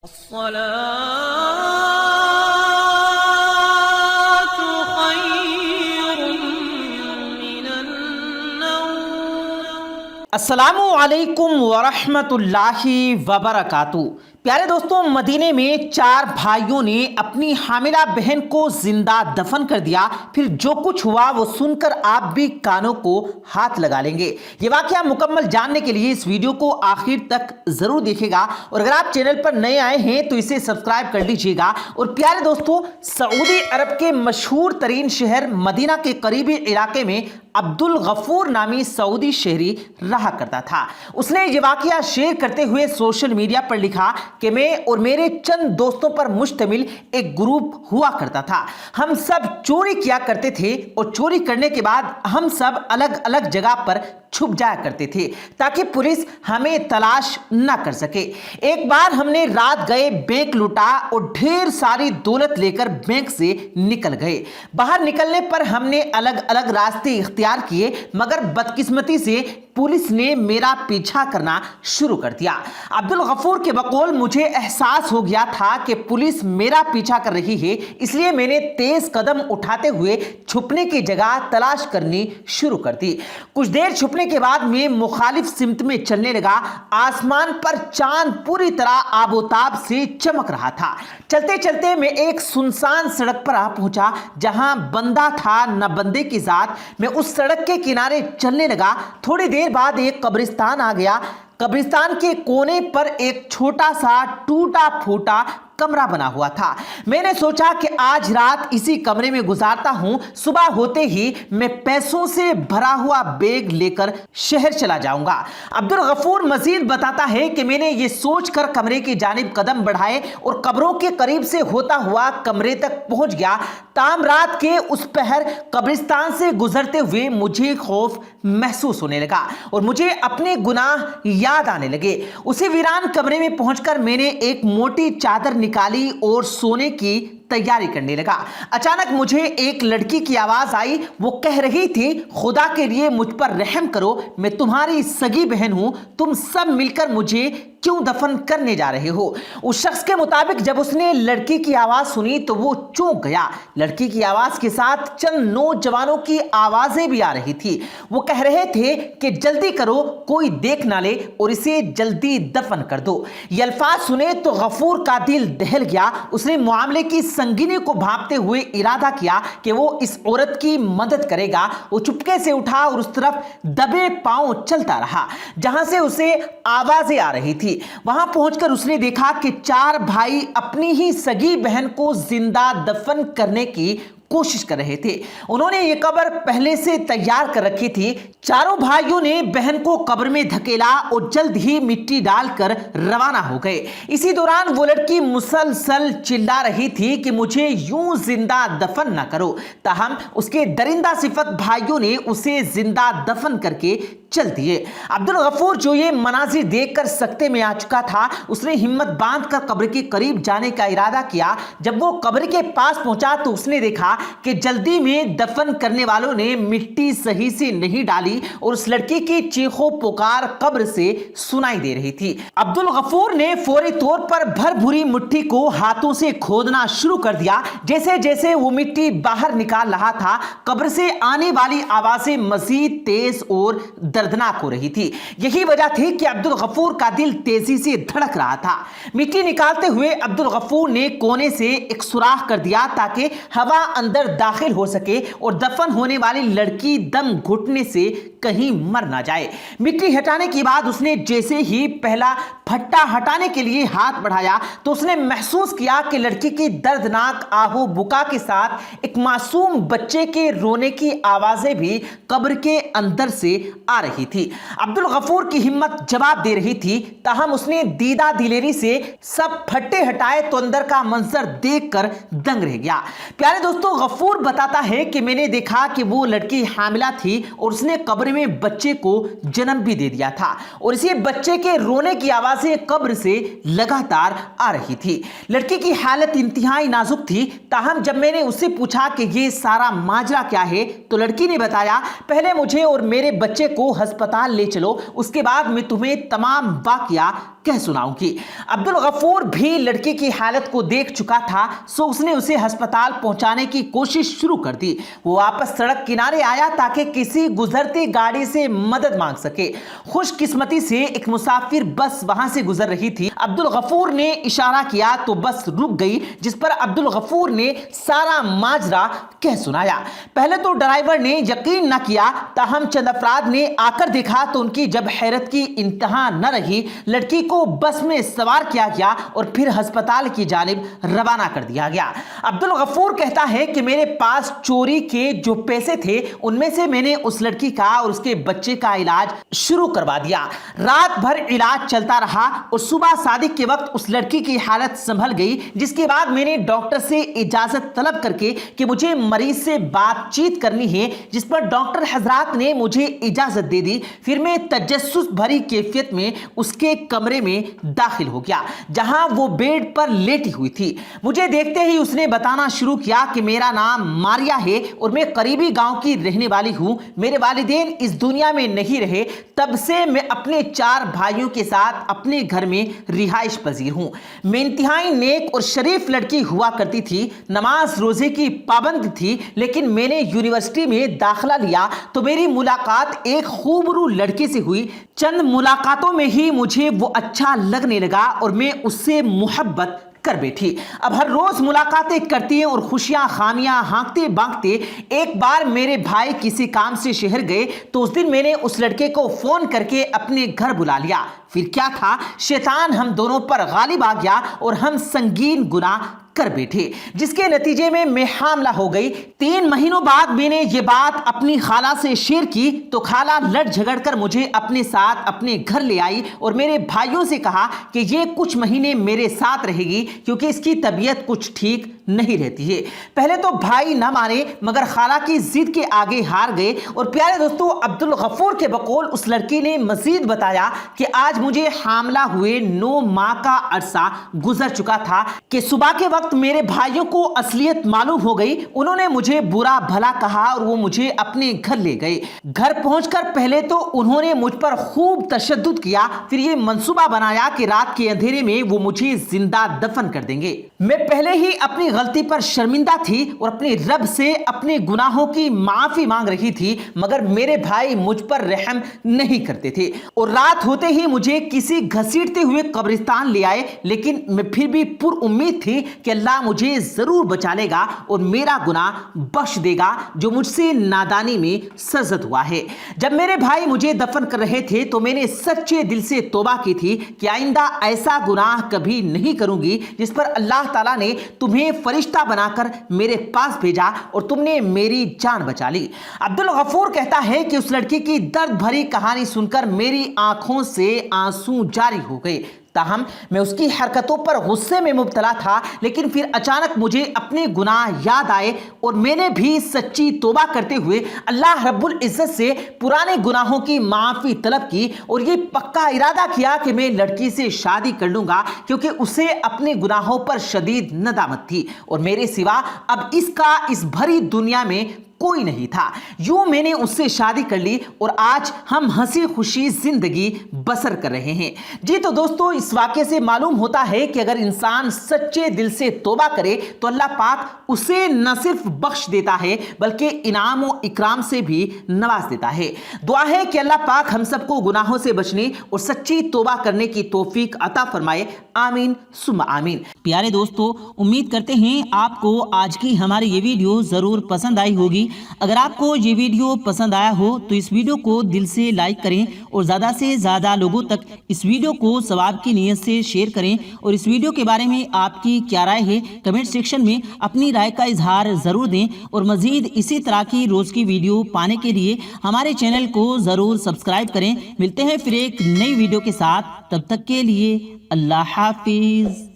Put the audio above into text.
الصلاة خير من النوم۔ السلام علیکم ورحمۃ اللہ وبرکاتہ۔ پیارے دوستوں، مدینے میں 4 بھائیوں نے اپنی حاملہ بہن کو زندہ دفن کر دیا۔ پھر جو کچھ ہوا وہ سن کر آپ بھی کانوں کو ہاتھ لگا لیں گے۔ یہ واقعہ مکمل جاننے کے لیے اس ویڈیو کو آخر تک ضرور دیکھے گا، اور اگر آپ چینل پر نئے آئے ہیں تو اسے سبسکرائب کر لیجئے گا۔ اور پیارے دوستوں، سعودی عرب کے مشہور ترین شہر مدینہ کے قریبی علاقے میں عبدالغفور نامی سعودی شہری رہا کرتا تھا۔ اس نے یہ واقعہ شیئر کرتے ہوئے سوشل میڈیا پر لکھا کہ میں اور میرے چند دوستوں پر مشتمل ایک گروپ ہوا کرتا تھا۔ ہم سب چوری کیا کرتے تھے، اور چوری کرنے کے بعد ہم سب الگ الگ جگہ پر چھپ جایا کرتے تھے تاکہ پولیس ہمیں تلاش نہ کر سکے۔ ایک بار ہم نے رات گئے بینک لوٹا اور ڈھیر ساری دولت لے کر بینک سے نکل گئے۔ باہر نکلنے پر ہم نے الگ الگ راستے اختیار کیے، مگر بدقسمتی سے پولیس نے میرا پیچھا کرنا شروع کر دیا۔ عبدالغفور کے بقول مجھے احساس ہو گیا تھا کہ پولیس میرا پیچھا کر رہی ہے، اس لیے میں نے تیز قدم اٹھاتے ہوئے چھپنے کی جگہ تلاش کرنی شروع کر دی۔ کچھ دیر چھپنے کے بعد میں مخالف سمت میں چلنے لگا۔ آسمان پر چاند پوری طرح آب و تاب سے چمک رہا تھا۔ چلتے چلتے میں ایک سنسان سڑک پر آ پہنچا جہاں بندہ تھا نہ بندے کی ذات۔ میں اس سڑک کے کنارے چلنے لگا۔ تھوڑی دیر بعد ایک قبرستان آ گیا۔ قبرستان کے کونے پر ایک چھوٹا سا ٹوٹا پھوٹا کمرہ بنا ہوا تھا۔ میں نے سوچا کہ آج رات اسی کمرے میں گزارتا ہوں، صبح ہوتے ہی میں پیسوں سے بھرا ہوا بیگ لے کر شہر چلا جاؤں گا۔ عبدالغفور مزید بتاتا ہے کہ میں نے یہ سوچ کر کمرے کی جانب قدم بڑھائے اور قبروں کے قریب سے ہوتا ہوا کمرے تک پہنچ گیا۔ تاہم رات کے اس پہر قبرستان سے گزرتے ہوئے مجھے خوف محسوس ہونے لگا اور مجھے اپنے گناہ یاد آنے لگے۔ اسی ویران کمرے میں پہنچ کر میں نے ایک موٹی چادر نکالی اور سونے کی تیاری کرنے لگا۔ اچانک مجھے ایک لڑکی کی آواز آئی۔ وہ کہہ رہی تھی، خدا کے لیے مجھ پر رحم کرو، میں تمہاری سگی بہن ہوں، تم سب مل کر مجھے کیوں دفن کرنے جا رہے ہو؟ اس شخص کے مطابق جب اس نے لڑکی کی آواز سنی تو وہ چونک گیا۔ لڑکی کی آواز کے ساتھ چند نوجوانوں کی آوازیں بھی آ رہی تھی۔ وہ کہہ رہے تھے کہ جلدی کرو، کوئی دیکھ نہ لے اور اسے جلدی دفن کر دو۔ یہ الفاظ سنے تو غفور کا دل دہل گیا۔ اس نے معاملے کی سنگینی کو بھانپتے ہوئے ارادہ کیا کہ وہ اس عورت کی مدد کرے گا۔ وہ چپکے سے اٹھا اور اس طرف دبے پاؤں چلتا رہا جہاں سے اسے آوازیں آ رہی تھی۔ وہاں پہنچ کر اس نے دیکھا کہ 4 بھائی اپنی ہی سگی بہن کو زندہ دفن کرنے کی کوشش کر رہے تھے۔ انہوں نے یہ قبر پہلے سے تیار کر رکھی تھی۔ چاروں بھائیوں نے بہن کو قبر میں دھکیلا اور جلد ہی مٹی ڈال کر روانہ ہو گئے۔ اسی دوران وہ لڑکی مسلسل چلا رہی تھی کہ مجھے یوں زندہ دفن نہ کرو، تاہم اس کے درندہ صفت بھائیوں نے اسے زندہ دفن کر کے چل دیے۔ عبدالغفور جو یہ مناظر دیکھ کر سکتے میں آ چکا تھا، اس نے ہمت باندھ کر قبر کے قریب جانے کا ارادہ کیا۔ جب وہ قبر کے پاس پہنچا تو اس نے دیکھا کہ جلدی میں دفن کرنے والوں نے مٹی صحیح سے نہیں ڈالی اور اس لڑکی کی چیخو پکار قبر سے سنائی دے رہی تھی۔ عبدالغفور نے فوری طور پر بھر بھری مٹی کو ہاتھوں سے کھودنا شروع کر دیا۔ جیسے جیسے وہ مٹی باہر نکال رہا تھا، قبر سے آنے والی آوازیں مزید تیز اور دردناک ہو رہی تھی۔ یہی وجہ تھی کہ عبدالغفور کا دل تیزی سے دھڑک رہا تھا۔ مٹی نکالتے ہوئے عبدالغفور نے کونے سے ایک سوراخ کر دیا تاکہ ہوا اندر داخل ہو سکے اور دفن ہونے والی لڑکی دم گھٹنے سے کہیں مر نہ جائے۔ مٹی ہٹانے کے بعد اس نے جیسے ہی پہلا پھٹا ہٹانے کے لیے ہاتھ بڑھایا تو اس نے محسوس کیا کہ لڑکی کی دردناک آہو بکا کے ساتھ ایک معصوم بچے کے رونے کی آوازیں بھی قبر کے اندر سے آ رہی تھی۔ عبدالغفور کی ہمت جواب دے رہی تھی، تاہم اس نے دیدہ دلیری سے سب پھٹے ہٹائے تو اندر کا منظر دیکھ کر دنگ رہ گیا۔ پیارے دوستوں، غفور بتاتا ہے کہ میں نے دیکھا کہ وہ لڑکی حاملہ تھی اور اس نے قبر میں بچے کو جنم بھی دے دیا تھا، اور اسی بچے کے رونے کی آوازیں قبر سے لگاتار آ رہی تھی۔ لڑکی کی حالت انتہائی نازک تھی، تاہم جب میں نے اس سے پوچھا کہ یہ سارا ماجرا کیا ہے تو لڑکی نے بتایا، پہلے مجھے اور میرے بچے کو ہسپتال لے چلو، اس کے بعد میں تمہیں تمام واقعہ کہہ سناؤں گی۔ عبدالغفور بھی لڑکی کی حالت کو دیکھ چکا تھا، سو اس نے اسے ہسپتال پہنچانے کی کوشش شروع کر دی۔ وہ واپس سڑک کنارے آیا تاکہ کسی گزرتی گاڑی سے مدد مانگ سکے۔ خوش قسمتی سے ایک مسافر بس وہاں سے گزر رہی تھی۔ عبدالغفور نے اشارہ کیا تو بس رک گئی، جس پر عبدالغفور نے سارا ماجرا کہہ سنایا۔ پہلے تو ڈرائیور نے یقین نہ کیا، تاہم چند افراد نے آ کر دیکھا تو ان کی جب حیرت کی انتہا نہ رہی، لڑکی کو بس میں سوار کیا گیا اور پھر ہسپتال کی جانب روانہ کر دیا گیا۔ عبدالغفور کہتا ہے کہ میرے پاس چوری کے جو پیسے تھے ان میں سے میں نے اس لڑکی کا اور اس کے بچے کا علاج شروع کروا دیا۔ رات بھر علاج چلتا رہا اور صبح صادق کے وقت اس لڑکی کی حالت سنبھل گئی، جس کے بعد میں نے ڈاکٹر سے اجازت طلب کر کے کہ مجھے مریض سے بات چیت کرنی ہے، جس پر ڈاکٹر حضرات نے مجھے اجازت دے دی۔ پھر میں تجسس بھری کیفیت میں اس کے کمرے میں داخل ہو گیا جہاں وہ بیڈ پر لیٹی ہوئی تھی۔ مجھے دیکھتے ہی اس نے بتانا شروع کیا کہ میرا نام ماریا ہے اور میں قریبی گاؤں کی رہنے والی ہوں۔ میرے والدین اس دنیا میں نہیں رہے، تب سے میں اپنے 4 بھائیوں کے ساتھ اپنے گھر میں رہائش پذیر ہوں۔ میں انتہائی نیک اور شریف لڑکی ہوا کرتی تھی، نماز روزے کی پابند تھی، لیکن میں نے یونیورسٹی میں داخلہ لیا تو میری ملاقات ایک خوبرو لڑکی سے ہوئی۔ چند ملاقاتوں میں ہی مجھے وہ اچھا لگنے لگا اور میں اس سے محبت کر بیٹھی۔ اب ہر روز ملاقاتیں کرتی ہیں اور خوشیاں خامیاں ہانکتے بانکتے ایک بار میرے بھائی کسی کام سے شہر گئے تو اس دن میں نے اس لڑکے کو فون کر کے اپنے گھر بلا لیا۔ پھر کیا تھا، شیطان ہم دونوں پر غالب آ گیا اور ہم سنگین گناہ کر بیٹھے، جس کے نتیجے میں حاملہ ہو گئی۔ 3 مہینوں بعد میں نے یہ بات اپنی خالہ سے شیئر کی تو خالہ لڑ جھگڑ کر مجھے اپنے ساتھ اپنے گھر لے آئی اور میرے بھائیوں سے کہا کہ یہ کچھ مہینے میرے ساتھ رہے گی کیونکہ اس کی طبیعت کچھ ٹھیک نہیں رہتی ہے۔ پہلے تو بھائی نہ مانے مگر خالہ کی ضد کے آگے ہار گئے۔ اور پیارے دوستو، عبدالغفور کے بقول اس لڑکی نے مزید بتایا کہ آج مجھے حاملہ ہوئے 9 ماہ کا عرصہ گزر چکا تھا کہ صبح کے وقت میرے بھائیوں کو اصلیت معلوم ہو گئی۔ انہوں نے مجھے برا بھلا کہا اور وہ مجھے اپنے گھر لے گئے۔ گھر پہنچ کر پہلے تو انہوں نے مجھ پر خوب تشدد کیا، پھر یہ منصوبہ بنایا کہ رات کے اندھیرے میں وہ مجھے زندہ دفن کر دیں گے۔ میں پہلے ہی اپنی غلطی پر شرمندہ تھی اور اپنے رب سے اپنے گناہوں کی معافی مانگ رہی تھی، مگر میرے بھائی مجھ پر رحم نہیں کرتے تھے اور رات ہوتے ہی مجھے کسی گھسیٹتے ہوئے قبرستان لے آئے۔ لیکن میں پھر بھی پر امید تھی کہ اللہ مجھے ضرور بچا لے گا اور میرا گناہ بخش دے گا جو مجھ سے نادانی میں سرزد ہوا ہے۔ جب میرے بھائی مجھے دفن کر رہے تھے تو میں نے سچے دل سے توبہ کی تھی کہ آئندہ ایسا گناہ کبھی نہیں کروں گی، جس پر اللہ تعالیٰ نے تمہیں فرشتہ بنا کر میرے پاس بھیجا اور تم نے میری جان بچا لی۔ عبدالغفور کہتا ہے کہ اس لڑکی کی درد بھری کہانی سن کر میری آنکھوں سے آنسو جاری ہو گئے۔ تاہم میں اس کی حرکتوں پر غصے میں مبتلا تھا، لیکن پھر اچانک مجھے اپنے گناہ یاد آئے اور میں نے بھی سچی توبہ کرتے ہوئے اللہ رب العزت سے پرانے گناہوں کی معافی طلب کی اور یہ پکا ارادہ کیا کہ میں لڑکی سے شادی کر لوں گا، کیونکہ اسے اپنے گناہوں پر شدید ندامت تھی اور میرے سوا اب اس کا اس بھری دنیا میں کوئی نہیں تھا۔ یوں میں نے اس سے شادی کر لی اور آج ہم ہنسی خوشی زندگی بسر کر رہے ہیں۔ جی تو دوستو، اس واقعے سے معلوم ہوتا ہے کہ اگر انسان سچے دل سے توبہ کرے تو اللہ پاک اسے نہ صرف بخش دیتا ہے بلکہ انعام و اکرام سے بھی نواز دیتا ہے۔ دعا ہے کہ اللہ پاک ہم سب کو گناہوں سے بچنے اور سچی توبہ کرنے کی توفیق عطا فرمائے، آمین ثم آمین۔ پیارے دوستو، امید کرتے ہیں آپ کو آج کی ہماری یہ ویڈیو ضرور پسند آئی ہوگی۔ اگر آپ کو یہ ویڈیو پسند آیا ہو تو اس ویڈیو کو دل سے لائک کریں اور زیادہ سے زیادہ لوگوں تک اس ویڈیو کو ثواب کی نیت سے شیئر کریں، اور اس ویڈیو کے بارے میں آپ کی کیا رائے ہے کمنٹ سیکشن میں اپنی رائے کا اظہار ضرور دیں، اور مزید اسی طرح کی روز کی ویڈیو پانے کے لیے ہمارے چینل کو ضرور سبسکرائب کریں۔ ملتے ہیں پھر ایک نئی ویڈیو کے ساتھ، تب تک کے لیے اللہ حافظ۔